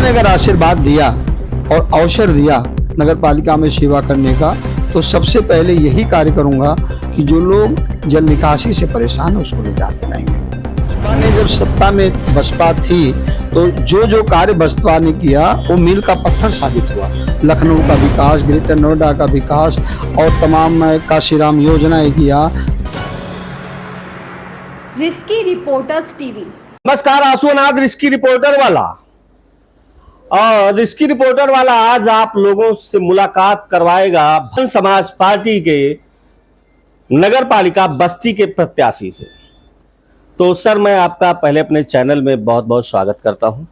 ने अगर आशीर्वाद दिया और अवसर दिया नगर पालिका में सेवा करने का, तो सबसे पहले यही कार्य करूंगा कि जो लोग जल निकासी से परेशान है उसको निजात दिलाएंगे। बसपा ने जब सत्ता में बसपा थी तो जो कार्य बसपा ने किया वो मील का पत्थर साबित हुआ। लखनऊ का विकास, ग्रेटर नोएडा का विकास और तमाम काशीराम योजनाएं किया। Risky reporters TV. नमस्कार, आंसुनाथ रिस्की रिपोर्टर वाला। और रिस्की रिपोर्टर वाला आज आप लोगों से मुलाकात करवाएगा बहुजन समाज पार्टी के नगर पालिका बस्ती के प्रत्याशी से। तो सर, मैं आपका पहले अपने चैनल में बहुत बहुत स्वागत करता हूं।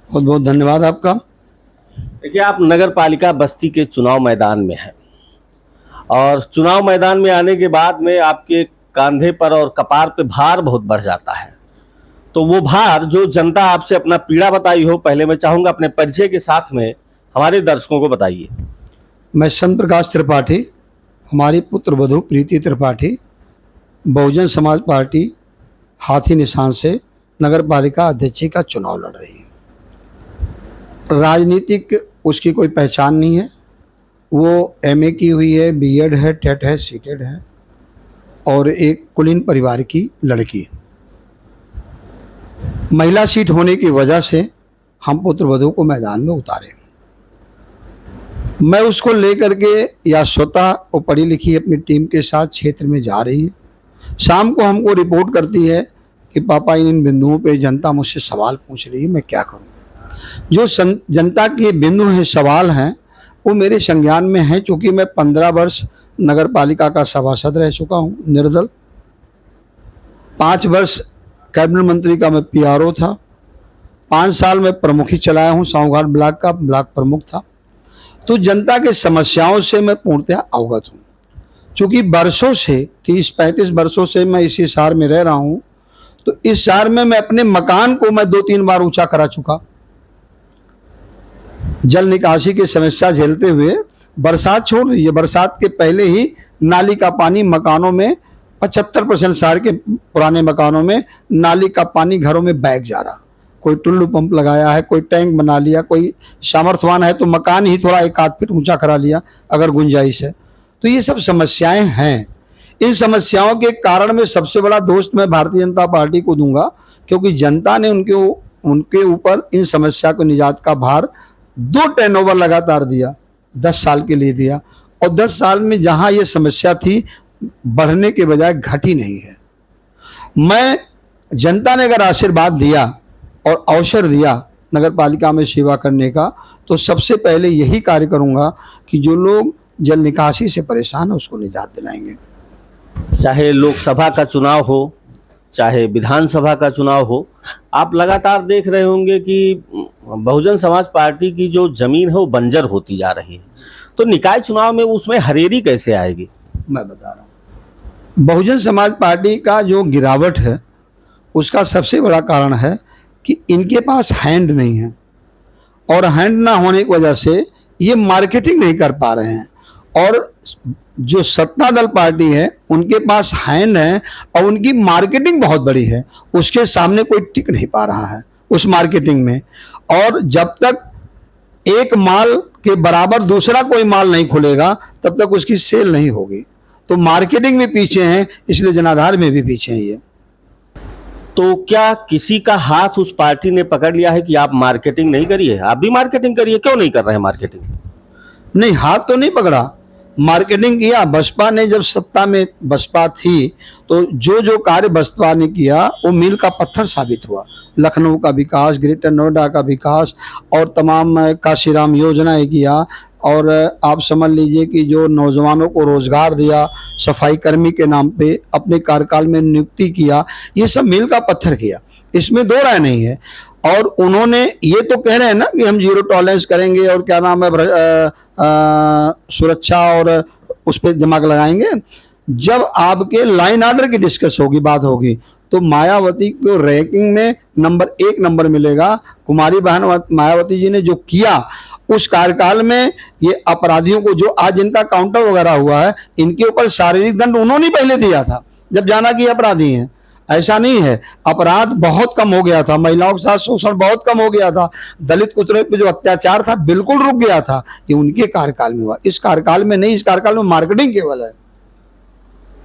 बहुत बहुत धन्यवाद आपका। देखिए, आप नगर पालिका बस्ती के चुनाव मैदान में हैं और चुनाव मैदान में आने के बाद में आपके कंधे पर और कपार पे भार बहुत बढ़ जाता है। तो वो भार जो जनता आपसे अपना पीड़ा बताई हो, पहले मैं चाहूँगा अपने परिचय के साथ में हमारे दर्शकों को बताइए। मैं संत प्रकाश त्रिपाठी, हमारी पुत्र वधू प्रीति त्रिपाठी बहुजन समाज पार्टी हाथी निशान से नगर पालिका अध्यक्ष का चुनाव लड़ रही है। राजनीतिक उसकी कोई पहचान नहीं है। वो एमए की हुई है, बीएड है, टेट है, सीटेड है और एक कुलीन परिवार की लड़की। महिला सीट होने की वजह से हम पुत्र वधू को मैदान में उतारे। मैं उसको लेकर के या स्वतः वो पढ़ी लिखी अपनी टीम के साथ क्षेत्र में जा रही है। शाम को हमको रिपोर्ट करती है कि पापा इन बिंदुओं पे जनता मुझसे सवाल पूछ रही है, मैं क्या करूं। जो जनता के बिंदु हैं, सवाल हैं, वो मेरे संज्ञान में हैं। चूँकि मैं 15 वर्ष नगर पालिका का सभासद रह चुका हूँ निर्दल। 5 वर्ष कैबिनेट मंत्री का मैं पीआरओ था। 5 साल में प्रमुखी चलाया हूँ, साहूघाट ब्लॉक का ब्लॉक प्रमुख था। तो जनता के समस्याओं से मैं पूर्णतः अवगत हूँ। चूँकि वर्षों से 30-35 वर्षों से मैं इसी शहर में रह रहा हूँ, तो इस शहर में मैं अपने मकान को मैं 2-3 बार ऊंचा करा चुका। जल निकासी की समस्या झेलते हुए बरसात छोड़ दीजिए, बरसात के पहले ही नाली का पानी मकानों में 75% शहर के पुराने मकानों में नाली का पानी घरों में बैग जा रहा। कोई टुल्लू पंप लगाया है, कोई टैंक बना लिया, कोई सामर्थ्यवान है तो मकान ही थोड़ा 1 आध फीट ऊंचा करा लिया अगर गुंजाइश है। तो ये सब समस्याएं हैं। इन समस्याओं के कारण में सबसे बड़ा दोस्त मैं भारतीय जनता पार्टी को दूंगा, क्योंकि जनता ने उनके ऊपर इन समस्या को निजात का भार 2 टर्नओवर लगातार दिया, 10 साल के लिए दिया। और 10 साल में जहां ये समस्या थी, बढ़ने के बजाय घटी नहीं है। मैं जनता ने अगर आशीर्वाद दिया और अवसर दिया नगर पालिका में सेवा करने का, तो सबसे पहले यही कार्य करूंगा कि जो लोग जल निकासी से परेशान है उसको निजात दिलाएंगे। चाहे लोकसभा का चुनाव हो, चाहे विधानसभा का चुनाव हो, आप लगातार देख रहे होंगे कि बहुजन समाज पार्टी की जो जमीन है वो बंजर होती जा रही है। तो निकाय चुनाव में उसमें हरेरी कैसे आएगी? मैं बता रहा हूँ, बहुजन समाज पार्टी का जो गिरावट है उसका सबसे बड़ा कारण है कि इनके पास हैंड नहीं है, और हैंड ना होने की वजह से ये मार्केटिंग नहीं कर पा रहे हैं। और जो सत्ता दल पार्टी है उनके पास हैंड है और उनकी मार्केटिंग बहुत बड़ी है, उसके सामने कोई टिक नहीं पा रहा है उस मार्केटिंग में। और जब तक एक माल के बराबर दूसरा कोई माल नहीं खुलेगा तब तक उसकी सेल नहीं होगी। तो मार्केटिंग में पीछे हैं, इसलिए जनाधार में भी पीछे हैं ये। तो क्या किसी का हाथ उस पार्टी ने पकड़ लिया है कि आप मार्केटिंग नहीं करिए? आप भी मार्केटिंग करिए। क्यों नहीं कर रहे हैं मार्केटिंग? नहीं, हाथ तो नहीं पकड़ा, मार्केटिंग किया। बसपा ने जब सत्ता में बसपा थी तो जो कार्य बसपा ने किया वो मील का पत्थर साबित हुआ। लखनऊ का विकास, ग्रेटर नोएडा का विकास और तमाम काशीराम योजनाएं किया। और आप समझ लीजिए कि जो नौजवानों को रोजगार दिया, सफाई कर्मी के नाम पे अपने कार्यकाल में नियुक्ति किया, ये सब मील का पत्थर किया, इसमें 2 राय नहीं है। और उन्होंने ये तो कह रहे हैं ना कि हम 0 टॉलरेंस करेंगे और क्या नाम है सुरक्षा और उस पर दिमाग लगाएंगे। जब आपके लाइन ऑर्डर की डिस्कस होगी, बात होगी, तो मायावती को रैंकिंग में नंबर 1 मिलेगा। कुमारी बहन मायावती जी ने जो किया उस कार्यकाल में, ये अपराधियों को जो आज इनका काउंटर वगैरह हुआ है, इनके ऊपर शारीरिक दंड उन्होंने पहले दिया था जब जाना कि अपराधी हैं। ऐसा नहीं है, अपराध बहुत कम हो गया था, महिलाओं के साथ शोषण बहुत कम हो गया था, दलित कुतरे पे जो अत्याचार था बिल्कुल रुक गया था। ये उनके कार्यकाल में हुआ, इस कार्यकाल में नहीं। इस कार्यकाल में मार्केटिंग केवल है।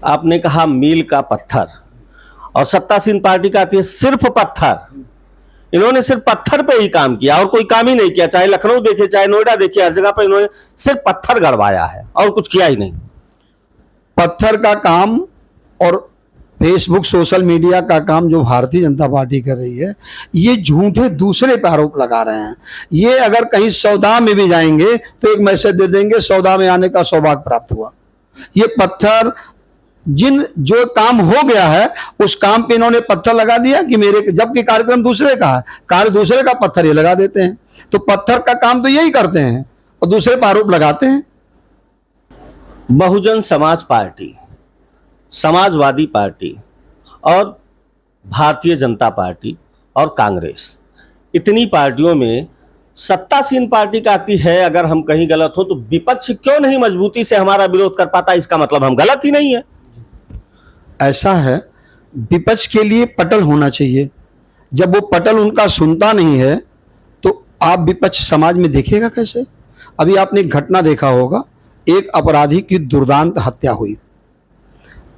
आपने कहा मील का पत्थर, और सत्तासीन पार्टी का आती है सिर्फ पत्थर। इन्होंने सिर्फ पत्थर पे ही काम किया और कोई काम ही नहीं किया, चाहे लखनऊ देखे चाहे नोएडा देखे, हर जगह पर इन्होंने सिर्फ पत्थर गड़वाया है और कुछ किया ही नहीं। पत्थर का काम और फेसबुक सोशल मीडिया का काम जो भारतीय जनता पार्टी कर रही है, ये झूठे दूसरे पे आरोप लगा रहे हैं। ये अगर कहीं सौदा में भी जाएंगे तो एक मैसेज दे देंगे सौदा में आने का सौभाग्य प्राप्त हुआ। ये पत्थर जो काम हो गया है उस काम पे इन्होंने पत्थर लगा दिया कि मेरे, जबकि कार्यक्रम दूसरे का है, कार्य दूसरे का, पत्थर ये लगा देते हैं। तो पत्थर का काम तो यही करते हैं और दूसरे पर आरोप लगाते हैं। बहुजन समाज पार्टी, समाजवादी पार्टी और भारतीय जनता पार्टी और कांग्रेस, इतनी पार्टियों में सत्तासीन पार्टी का आती है। अगर हम कहीं गलत हो तो विपक्ष क्यों नहीं मजबूती से हमारा विरोध कर पाता? इसका मतलब हम गलत ही नहीं है। ऐसा है, विपक्ष के लिए पटल होना चाहिए। जब वो पटल उनका सुनता नहीं है तो आप विपक्ष समाज में देखेगा कैसे? अभी आपने एक घटना देखा होगा, एक अपराधी की दुर्दांत हत्या हुई।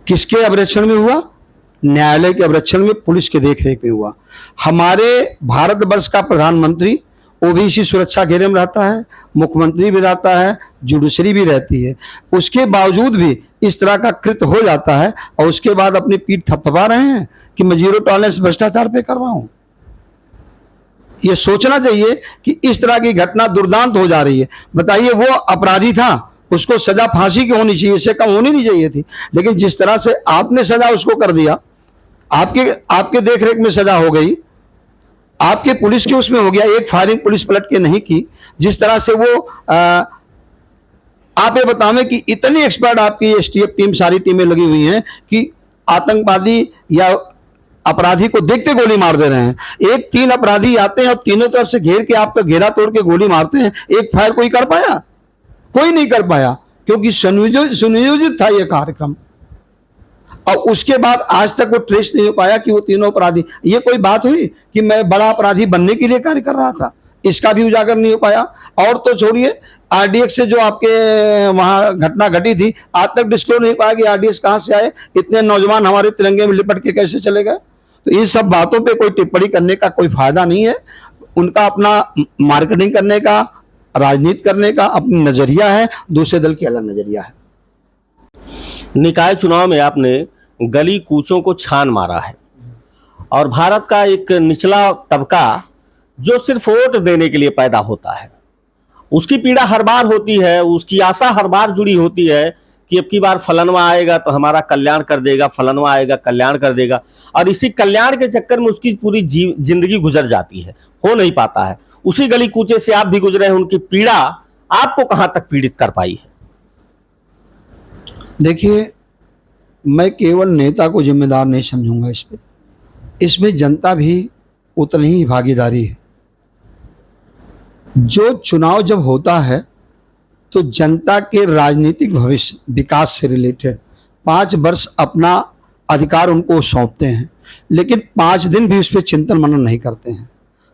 किसके अभिरक्षण में हुआ? न्यायालय के अभिरक्षण में, पुलिस के देखरेख में हुआ। हमारे भारतवर्ष का प्रधानमंत्री ओबीसी सुरक्षा घेरे में रहता है, मुख्यमंत्री भी रहता है, जुडिशरी भी रहती है, उसके बावजूद भी इस तरह का कृत्य हो जाता है और उसके बाद अपनी पीठ थपथपा रहे हैं कि मैं जीरो टॉलरेंस भ्रष्टाचार पे कर रहा हूं। ये सोचना चाहिए कि इस तरह की घटना दुर्दांत हो जा रही है। बताइए, वो अपराधी था, उसको सजा फांसी की होनी चाहिए, इससे कम होनी नहीं चाहिए थी। लेकिन जिस तरह से आपने सजा उसको कर दिया, आपके देखरेख में सजा हो गई, आपके पुलिस के उसमें हो गया, एक फायरिंग पुलिस पलट के नहीं की। जिस तरह से वो आप ये बतावें कि इतनी एक्सपर्ट आपकी एसटीएफ टीम, सारी टीमें लगी हुई हैं कि आतंकवादी या अपराधी को देखते गोली मार दे रहे हैं। 3 अपराधी आते हैं और तीनों तरफ से घेर के आपका घेरा तोड़ के गोली मारते हैं। एक फायर कोई कर पाया? कोई नहीं कर पाया, क्योंकि सुनियोजित था यह कार्यक्रम। और उसके बाद आज तक वो ट्रेस नहीं हो पाया कि वो तीनों अपराधी, ये कोई बात हुई कि मैं बड़ा अपराधी बनने के लिए कार्य कर रहा था? इसका भी उजागर नहीं हो पाया। और तो छोड़िए, आरडीएक्स से जो आपके वहां घटना घटी थी, आज तक डिस्क्लोज नहीं पाया कि आरडीएक्स कहां से आए, इतने नौजवान हमारे तिरंगे में लिपट के कैसे चले गए। तो इन सब बातों पे कोई टिप्पणी करने का कोई फायदा नहीं है। उनका अपना मार्केटिंग करने का, राजनीति करने का अपनी नजरिया है, दूसरे दल की अलग नजरिया है। निकाय चुनाव में आपने गली कूचों को छान मारा है और भारत का एक निचला तबका जो सिर्फ वोट देने के लिए पैदा होता है, उसकी पीड़ा हर बार होती है, उसकी आशा हर बार जुड़ी होती है कि अब की बार फलनवा आएगा तो हमारा कल्याण कर देगा, फलनवा आएगा कल्याण कर देगा। और इसी कल्याण के चक्कर में उसकी पूरी जिंदगी गुजर जाती है, हो नहीं पाता है। उसी गली कूचे से आप भी गुजरे हैं, उनकी पीड़ा आपको कहां तक पीड़ित कर पाई है? देखिए, मैं केवल नेता को जिम्मेदार नहीं समझूंगा इसमें जनता भी उतनी ही भागीदारी है। जो चुनाव जब होता है तो जनता के राजनीतिक भविष्य, विकास से रिलेटेड 5 वर्ष अपना अधिकार उनको सौंपते हैं, लेकिन 5 दिन भी उस पर चिंतन मनन नहीं करते हैं।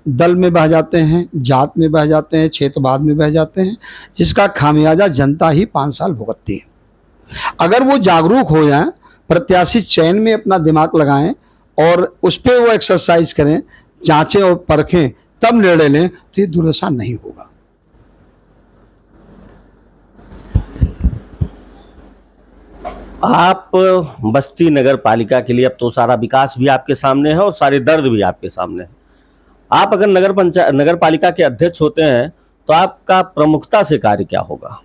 दल में बह जाते हैं, जात में बह जाते हैं, क्षेत्रवाद में बह जाते हैं, जिसका खामियाजा जनता ही 5 साल भुगतती है। अगर वो जागरूक हो जाएं, प्रत्याशी चयन में अपना दिमाग लगाएं और उस पर वो एक्सरसाइज करें, जांचें और परखें, तब निर्णय लें, तो ये दुर्दशा नहीं होगा। आप बस्ती नगर पालिका के लिए, अब तो सारा विकास भी आपके सामने है और सारे दर्द भी आपके सामने है। आप अगर नगर पालिका के अध्यक्ष होते हैं तो आपका प्रमुखता से कार्य क्या होगा?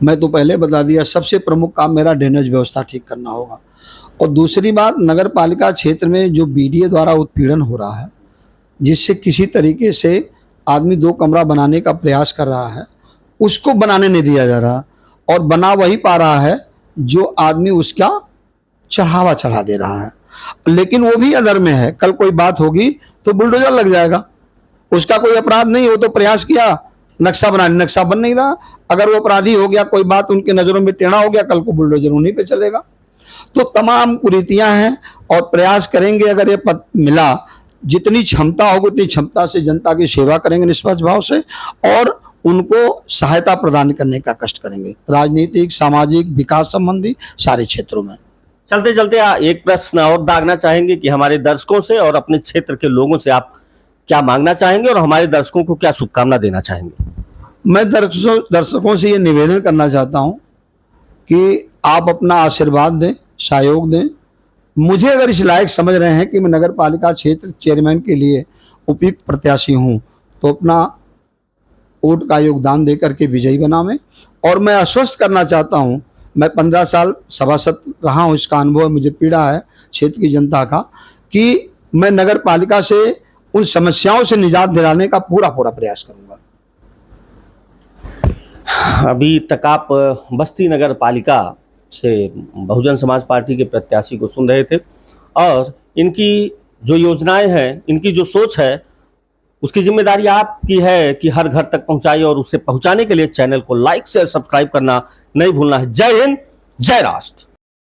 मैं तो पहले बता दिया, सबसे प्रमुख काम मेरा ड्रेनेज व्यवस्था ठीक करना होगा। और दूसरी बात, नगर पालिका क्षेत्र में जो बीडीए द्वारा उत्पीड़न हो रहा है, जिससे किसी तरीके से आदमी 2 कमरा बनाने का प्रयास कर रहा है, उसको बनाने नहीं दिया जा रहा और बना वही पा रहा है जो आदमी उसका चढ़ावा चढ़ा दे रहा है। लेकिन वो भी अदर में है, कल कोई बात होगी तो बुलडोजर लग जाएगा। उसका कोई अपराध नहीं, वो तो प्रयास किया नक्शा बनाने, नक्शा बन नहीं रहा। अगर वो अपराधी हो गया, कोई बात उनके नज़रों में टेढ़ा हो गया, कल को बुलडोजर उन्हीं पे चलेगा। तो तमाम कुरीतियां हैं और प्रयास करेंगे, अगर ये पद मिला, जितनी क्षमता होगी उतनी क्षमता से जनता की सेवा करेंगे निष्पक्ष भाव से, और उनको सहायता प्रदान करने का कष्ट करेंगे, राजनीतिक, सामाजिक, विकास संबंधी सारे क्षेत्रों में। चलते चलते एक प्रश्न और दागना चाहेंगे कि हमारे दर्शकों से और अपने क्षेत्र के लोगों से आप क्या मांगना चाहेंगे और हमारे दर्शकों को क्या शुभकामना देना चाहेंगे? मैं दर्शकों से ये निवेदन करना चाहता हूँ कि आप अपना आशीर्वाद दें, सहयोग दें। मुझे अगर इस लायक समझ रहे हैं कि मैं नगर पालिका क्षेत्र चेयरमैन के लिए उपयुक्त प्रत्याशी हूँ, तो अपना वोट का योगदान दे करके विजयी बनावें। और मैं आश्वस्त करना चाहता हूँ, मैं 15 साल सभासद रहा हूँ, इसका अनुभव मुझे पीड़ा है क्षेत्र की जनता का, कि मैं नगर पालिका से उन समस्याओं से निजात दिलाने का पूरा प्रयास करूँगा। अभी तक आप बस्ती नगर पालिका से बहुजन समाज पार्टी के प्रत्याशी को सुन रहे थे, और इनकी जो योजनाएं हैं, इनकी जो सोच है, उसकी जिम्मेदारी आपकी है कि हर घर तक पहुंचाइए, और उसे पहुंचाने के लिए चैनल को लाइक शेयर सब्सक्राइब करना नहीं भूलना है। जय हिंद, जय राष्ट्र।